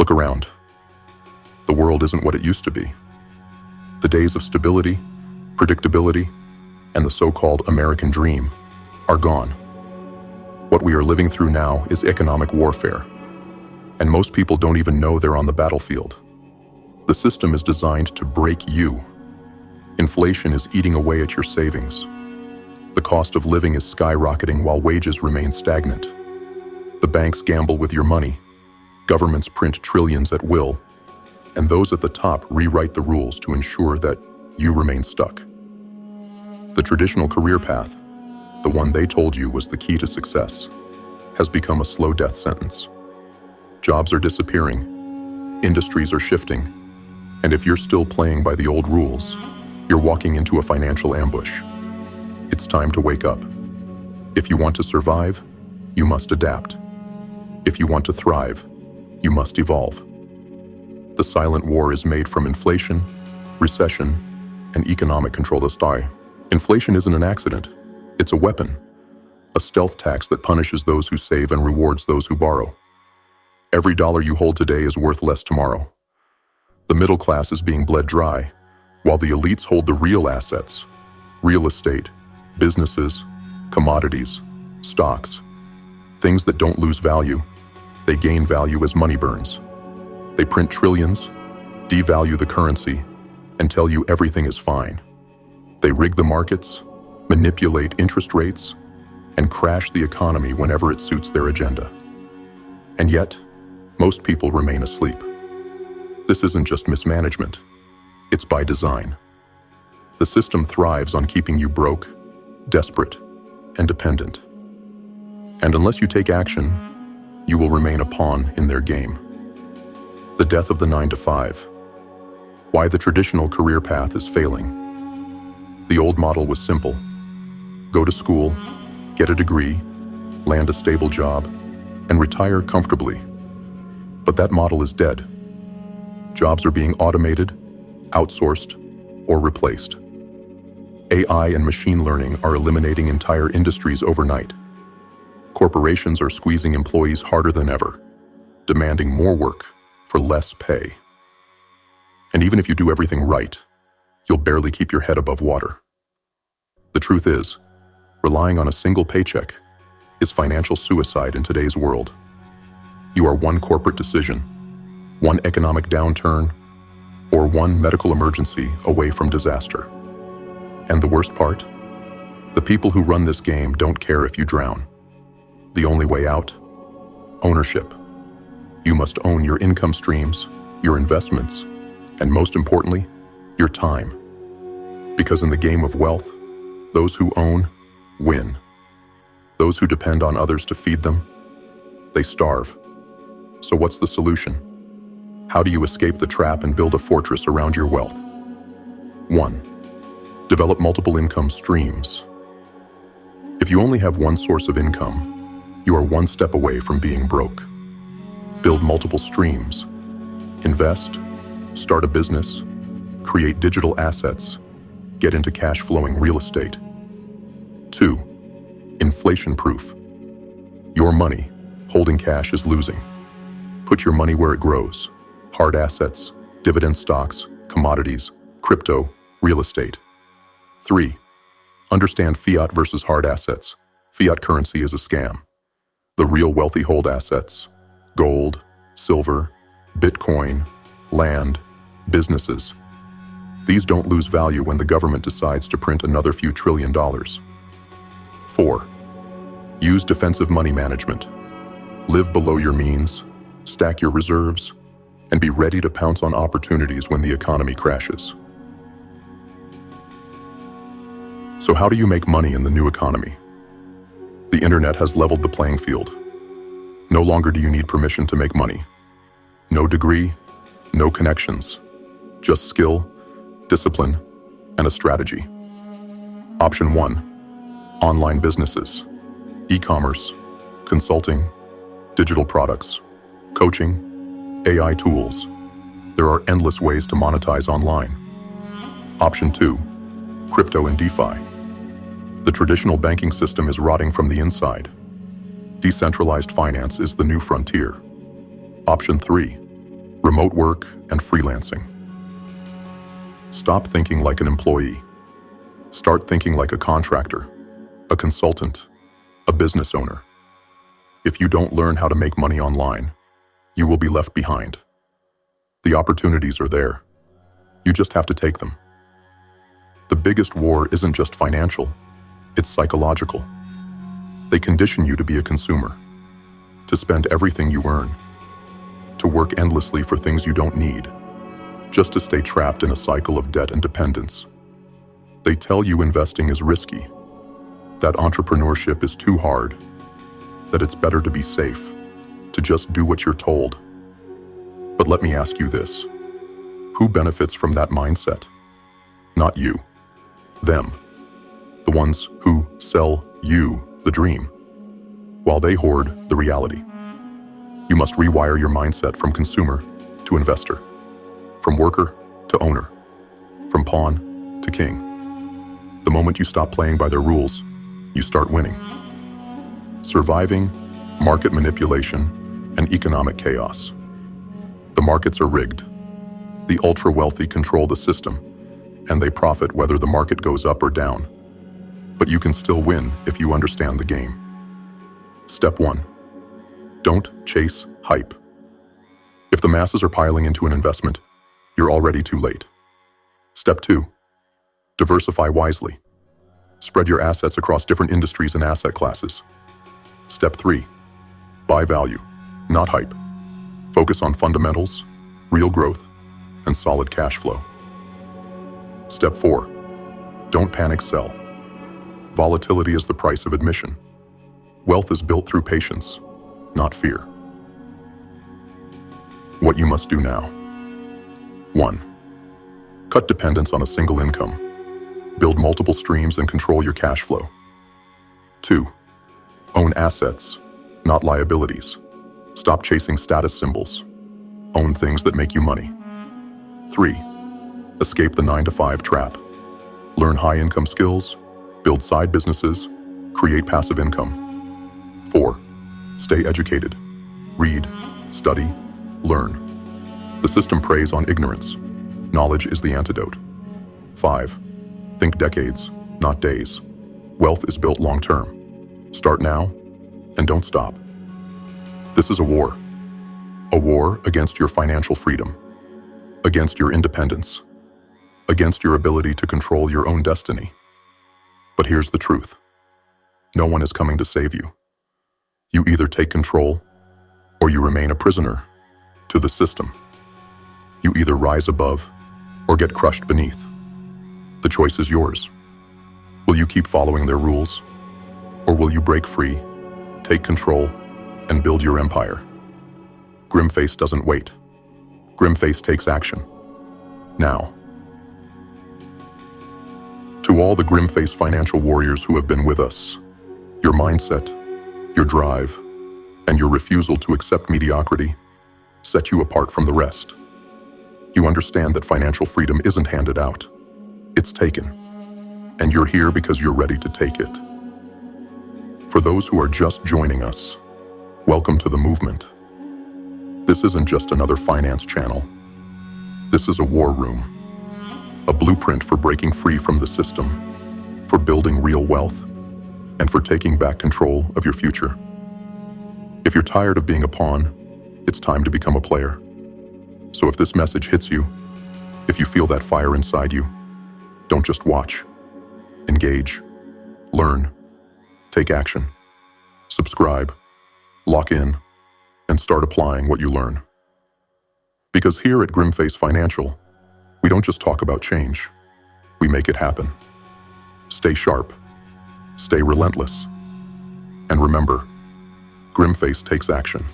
Look around. The world isn't what it used to be. The days of stability, predictability, and the so-called American dream are gone. What we are living through now is economic warfare, and most people don't even know they're on the battlefield. The system is designed to break you. Inflation is eating away at your savings. The cost of living is skyrocketing while wages remain stagnant. The banks gamble with your money, governments print trillions at will, and those at the top rewrite the rules to ensure that you remain stuck. The traditional career path, the one they told you was the key to success, has become a slow death sentence. Jobs are disappearing, industries are shifting, and if you're still playing by the old rules, you're walking into a financial ambush. It's time to wake up. If you want to survive, you must adapt. If you want to thrive, you must evolve. The silent war is made from inflation, recession, and economic control. Inflation isn't an accident. It's a weapon, a stealth tax that punishes those who save and rewards those who borrow. Every dollar you hold today is worth less tomorrow. The middle class is being bled dry, while the elites hold the real assets: real estate, businesses, commodities, stocks. Things that don't lose value, they gain value as money burns. They print trillions, devalue the currency, and tell you everything is fine. They rig the markets, manipulate interest rates, and crash the economy whenever it suits their agenda. And yet, most people remain asleep. This isn't just mismanagement. It's by design. The system thrives on keeping you broke, desperate, and dependent. And unless you take action, you will remain a pawn in their game. The death of the 9-to-5. Why the traditional career path is failing. The old model was simple. Go to school, get a degree, land a stable job, and retire comfortably. But that model is dead. Jobs are being automated, outsourced, or replaced. AI and machine learning are eliminating entire industries overnight. Corporations are squeezing employees harder than ever, demanding more work for less pay. And even if you do everything right, you'll barely keep your head above water. The truth is, relying on a single paycheck is financial suicide in today's world. You are one corporate decision, one economic downturn, or one medical emergency away from disaster. And the worst part? The people who run this game don't care if you drown. The only way out? Ownership. You must own your income streams, your investments, and most importantly, your time. Because in the game of wealth, those who own win. Those who depend on others to feed them, they starve. So what's the solution? How do you escape the trap and build a fortress around your wealth? 1. Develop multiple income streams. If you only have one source of income, you are one step away from being broke. Build multiple streams. Invest, start a business, create digital assets, get into cash-flowing real estate. 2. Inflation-proof. Your money, holding cash, is losing. Put your money where it grows. Hard assets, dividend stocks, commodities, crypto, real estate. 3. Understand fiat versus hard assets. Fiat currency is a scam. The real wealthy hold assets: gold, silver, Bitcoin, land, businesses. These don't lose value when the government decides to print another few $1 trillion. 4. Use defensive money management. Live below your means, stack your reserves, and be ready to pounce on opportunities when the economy crashes. So how do you make money in the new economy? The internet has leveled the playing field. No longer do you need permission to make money. No degree, no connections, just skill, discipline, and a strategy. Option 1, online businesses, e-commerce, consulting, digital products, coaching, AI tools. There are endless ways to monetize online. Option 2, crypto and DeFi. The traditional banking system is rotting from the inside. Decentralized finance is the new frontier. Option 3, remote work, and freelancing. Stop thinking like an employee. Start thinking like a contractor, a consultant, a business owner. If you don't learn how to make money online, you will be left behind. The opportunities are there. You just have to take them. The biggest war isn't just financial, it's psychological. They condition you to be a consumer, to spend everything you earn, to work endlessly for things you don't need, just to stay trapped in a cycle of debt and dependence. They tell you investing is risky, that entrepreneurship is too hard, that it's better to be safe, to just do what you're told. But let me ask you this. Who benefits from that mindset? Not you. Them. The ones who sell you the dream, while they hoard the reality. You must rewire your mindset from consumer to investor, from worker to owner, from pawn to king. The moment you stop playing by their rules, you start winning. Surviving market manipulation and economic chaos. The markets are rigged. The ultra-wealthy control the system, and they profit whether the market goes up or down. But you can still win if you understand the game. Step 1. Don't chase hype. If the masses are piling into an investment, you're already too late. Step 2. Diversify wisely. Spread your assets across different industries and asset classes. Step 3. Buy value, not hype. Focus on fundamentals, real growth, and solid cash flow. Step 4. Don't panic sell. Volatility is the price of admission. Wealth is built through patience, not fear. What you must do now. 1. Cut dependence on a single income. Build multiple streams and control your cash flow. 2. Own assets, not liabilities. Stop chasing status symbols. Own things that make you money. 3. Escape the 9-to-5 trap. Learn high-income skills, build side businesses, create passive income. 4. Stay educated. Read, study, learn. The system preys on ignorance. Knowledge is the antidote. 5. Think decades, not days. Wealth is built long-term. Start now, and don't stop. This is a war. A war against your financial freedom, against your independence, against your ability to control your own destiny. But here's the truth. No one is coming to save you. You either take control, or you remain a prisoner to the system. You either rise above, or get crushed beneath. The choice is yours. Will you keep following their rules, or will you break free, take control, and build your empire? GrimFace doesn't wait. GrimFace takes action. Now. To all the GrimFace financial warriors who have been with us, your mindset, your drive, and your refusal to accept mediocrity set you apart from the rest. You understand that financial freedom isn't handed out. It's taken. And you're here because you're ready to take it. For those who are just joining us, welcome to the movement. This isn't just another finance channel. This is a war room. A blueprint for breaking free from the system, for building real wealth, and for taking back control of your future. If you're tired of being a pawn, it's time to become a player. So if this message hits you, if you feel that fire inside you, don't just watch. Engage, learn, take action, subscribe, lock in, and start applying what you learn. Because here at GrimFace Financial, we don't just talk about change, we make it happen. Stay sharp, stay relentless, and remember, GrimFace takes action.